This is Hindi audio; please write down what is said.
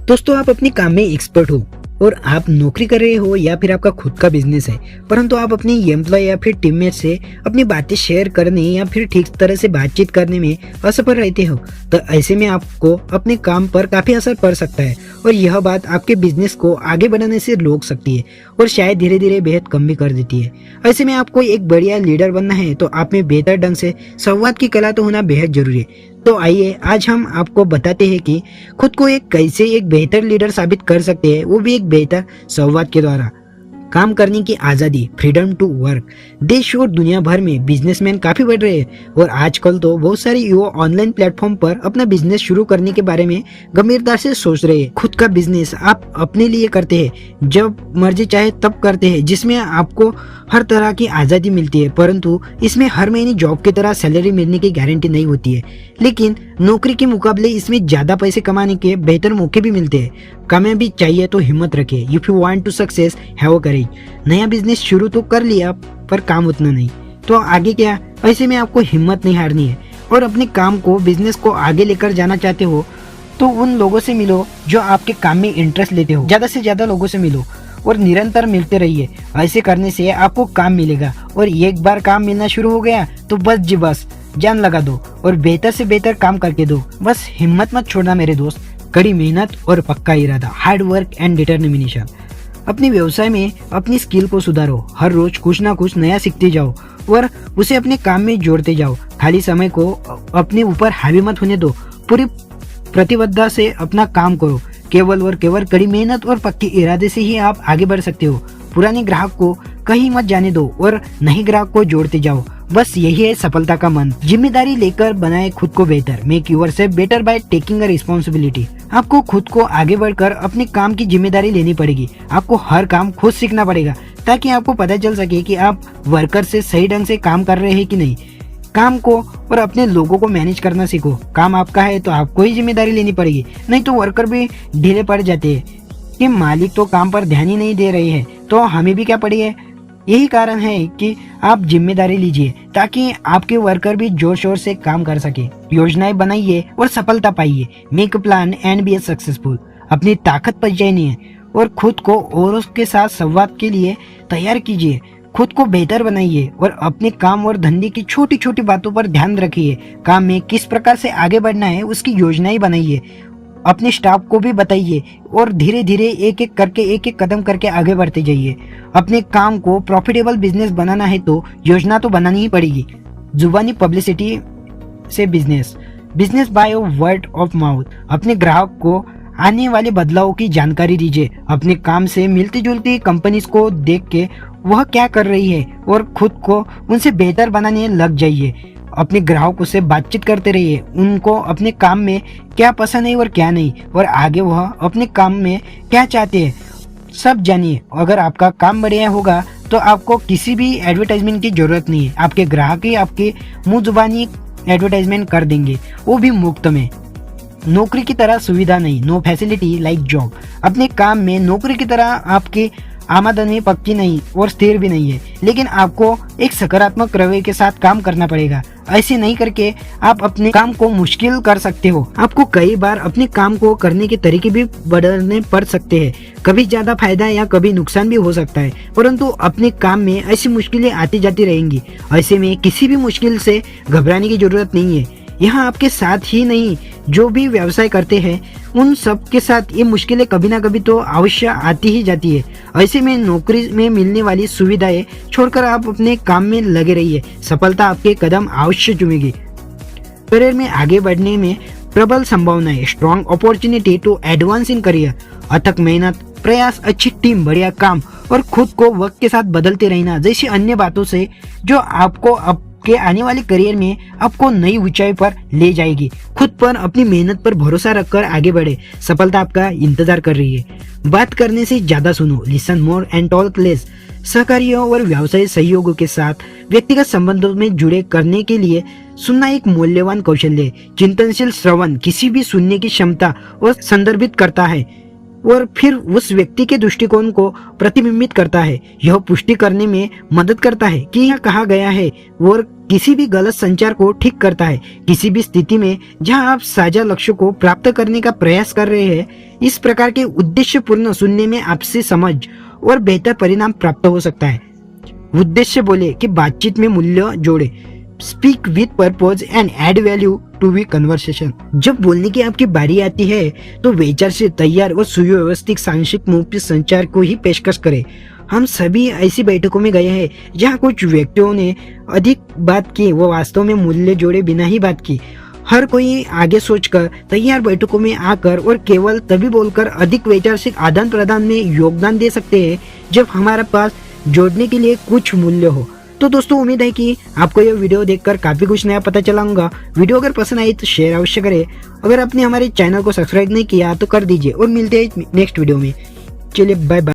दोस्तों, आप अपने काम में एक्सपर्ट हो और आप नौकरी कर रहे हो या फिर आपका खुद का बिजनेस है, परंतु आप अपने एम्प्लॉय या फिर टीममेट से अपनी बातें शेयर करने या फिर ठीक तरह से बातचीत करने में असफल रहते हो, तो ऐसे में आपको अपने काम पर काफी असर पड़ सकता है और यह बात आपके बिजनेस को आगे बढ़ाने से रोक सकती है और शायद धीरे धीरे बेहद कम भी कर देती है। ऐसे में आपको एक बढ़िया लीडर बनना है तो आप में बेहतर ढंग से संवाद की कला तो होना बेहद जरूरी है। तो आइए आज हम आपको बताते हैं कि खुद को कैसे एक बेहतर लीडर साबित कर सकते हैं, वो भी एक बेहतर संवाद के द्वारा। काम करने की आज़ादी, फ्रीडम टू वर्क। देश और दुनिया भर में बिजनेसमैन काफी बढ़ रहे हैं और आजकल तो बहुत सारे युवा ऑनलाइन प्लेटफॉर्म पर अपना बिजनेस शुरू करने के बारे में गंभीरता से सोच रहे हैं। खुद का बिजनेस आप अपने लिए करते हैं, जब मर्जी चाहे तब करते हैं, जिसमें आपको हर तरह की आज़ादी मिलती है, परंतु इसमें हर महीने जॉब की तरह सैलरी मिलने की गारंटी नहीं होती है। लेकिन नौकरी के मुकाबले इसमें ज्यादा पैसे कमाने के बेहतर मौके भी मिलते हैं। कामयाबी चाहिए तो हिम्मत रखे। If you want to success, have a courage. नया बिजनेस शुरू तो कर लिया पर काम उतना नहीं, तो आगे क्या? ऐसे में आपको हिम्मत नहीं हारनी है और अपने काम को, बिजनेस को आगे लेकर जाना चाहते हो तो उन लोगों से मिलो जो आपके काम में इंटरेस्ट लेते हो। ज्यादा से ज्यादा लोगों से मिलो और निरंतर मिलते रहिए। ऐसे करने से आपको काम मिलेगा और एक बार काम मिलना शुरू हो गया तो बस जी बस जान लगा दो और बेहतर से बेहतर काम करके दो। बस हिम्मत मत छोड़ना मेरे दोस्त। कड़ी मेहनत और पक्का इरादा, हार्ड वर्क एंड डिटर्मिनेशन। अपने व्यवसाय में अपनी स्किल को सुधारो। हर रोज कुछ ना कुछ नया सीखते जाओ और उसे अपने काम में जोड़ते जाओ। खाली समय को अपने ऊपर हावी मत होने दो। पूरी प्रतिबद्धता से अपना काम करो। केवल और केवल कड़ी मेहनत और पक्के इरादे से ही आप आगे बढ़ सकते हो। पुराने ग्राहक को कहीं मत जाने दो और नए ग्राहक को जोड़ते जाओ। बस यही है सफलता का मंत्र। जिम्मेदारी लेकर बनाए खुद को बेहतर। Make yourself better by taking a responsibility. आपको खुद को आगे बढ़कर अपने काम की जिम्मेदारी लेनी पड़ेगी। आपको हर काम खुद सीखना पड़ेगा ताकि आपको पता चल सके कि आप वर्कर से सही ढंग से काम कर रहे हैं कि नहीं। काम को और अपने लोगों को मैनेज करना सीखो। काम आपका है तो आपको ही जिम्मेदारी लेनी पड़ेगी, नहीं तो वर्कर भी ढीले पड़ जाते हैं कि मालिक तो काम पर ध्यान ही नहीं दे रहे हैं, तो हमें भी क्या पड़ी। यही कारण है कि आप जिम्मेदारी लीजिए ताकि आपके वर्कर भी जोर शोर से काम कर सके। योजनाएं बनाइए और सफलता पाइए। Make a plan and be successful. अपनी ताकत पहचानिए और खुद को औरों के साथ संवाद के लिए तैयार कीजिए। खुद को बेहतर बनाइए और अपने काम और धंधे की छोटी छोटी बातों पर ध्यान रखिए। काम में किस प्रकार से आगे बढ़ना है उसकी योजनाएं बनाइए। अपने स्टाफ को भी बताइए और धीरे धीरे एक एक कदम करके आगे बढ़ते जाइए। अपने काम को प्रॉफिटेबल बिजनेस बनाना है तो योजना तो बनानी ही पड़ेगी। जुबानी पब्लिसिटी से business by word of mouth. अपने ग्राहक को आने वाले बदलावों की जानकारी दीजिए। अपने काम से मिलती जुलती कंपनीज को देख के वह क्या कर रही है और खुद को उनसे बेहतर बनाने लग जाइए। अपने ग्राहकों से बातचीत करते रहिए। उनको अपने काम में क्या पसंद है और क्या नहीं, और आगे वह अपने काम में क्या चाहते हैं सब जानिए। अगर आपका काम बढ़िया होगा तो आपको किसी भी एडवर्टाइजमेंट की जरूरत नहीं है। आपके ग्राहक ही आपके मुंह जुबानी एडवर्टाइजमेंट कर देंगे, वो भी मुफ्त में। नौकरी की तरह सुविधा नहीं, नो फैसिलिटी लाइक जॉब। अपने काम में नौकरी की तरह आपकी आमदनी पक्की नहीं और स्थिर भी नहीं है, लेकिन आपको एक सकारात्मक रवैये के साथ काम करना पड़ेगा। ऐसे नहीं करके आप अपने काम को मुश्किल कर सकते हो। आपको कई बार अपने काम को करने के तरीके भी बदलने पड़ सकते हैं। कभी ज्यादा फायदा या कभी नुकसान भी हो सकता है, परंतु अपने काम में ऐसी मुश्किलें आती जाती रहेंगी। ऐसे में किसी भी मुश्किल से घबराने की जरूरत नहीं है। यहाँ आपके साथ ही नहीं, जो भी व्यवसाय करते हैं उन सब के साथ ये मुश्किलें कभी ना कभी तो अवश्य आती ही जाती है। ऐसे में नौकरी में मिलने वाली सुविधाएं छोड़कर आप अपने काम में लगे रहिए। सफलता आपके कदम अवश्य चूमेगी। करियर में आगे बढ़ने में प्रबल संभावनाएं, strong opportunity to advance in career. अथक मेहनत, प्रयास, अच्छी टीम, बढ़िया काम और खुद को वक्त के साथ बदलते रहना जैसी अन्य बातों से जो आपको के आने वाले करियर में आपको नई ऊंचाई पर ले जाएगी। खुद पर, अपनी मेहनत पर भरोसा रखकर आगे बढ़े। सफलता आपका इंतजार कर रही है। बात करने से ज्यादा सुनो, listen more and talk less. सहकारियों और व्यवसायिक सहयोगों के साथ व्यक्तिगत संबंधों में जुड़े करने के लिए सुनना एक मूल्यवान कौशल है। चिंतनशील श्रवण किसी भी सुनने की क्षमता और संदर्भित करता है। और फिर उस व्यक्ति के दृष्टिकोण को प्रतिबिंबित करता है। यह पुष्टि करने में मदद करता है कि यह कहा गया है और किसी भी गलत संचार को ठीक करता है। किसी भी स्थिति में जहां आप साझा लक्ष्य को प्राप्त करने का प्रयास कर रहे हैं, इस प्रकार के उद्देश्यपूर्ण सुनने में आपसी समझ और बेहतर परिणाम प्राप्त हो सकता है। उद्देश्य बोले कि बातचीत में मूल्य जोड़े। Speak with purpose and add value to we conversation. जब बोलने की आपकी बारी आती है तो विचार से तैयार और सुव्यवस्थित सांशिक मुफ्त संचार को ही पेशकश करें। हम सभी ऐसी बैठकों में गए हैं जहां कुछ व्यक्तियों ने अधिक बात की, वो वास्तव में मूल्य जोड़े बिना ही बात की। हर कोई आगे सोचकर तैयार बैठकों में आकर और केवल तभी बोलकर अधिक वैचारिक आदान प्रदान में योगदान दे सकते हैं जब हमारे पास जोड़ने के लिए कुछ मूल्य हो। तो दोस्तों, उम्मीद है कि आपको यह वीडियो देखकर काफी कुछ नया पता चला होगा। वीडियो अगर पसंद आई तो शेयर अवश्य करें। अगर आपने हमारे चैनल को सब्सक्राइब नहीं किया तो कर दीजिए और मिलते हैं नेक्स्ट वीडियो में। चलिए, बाय बाय।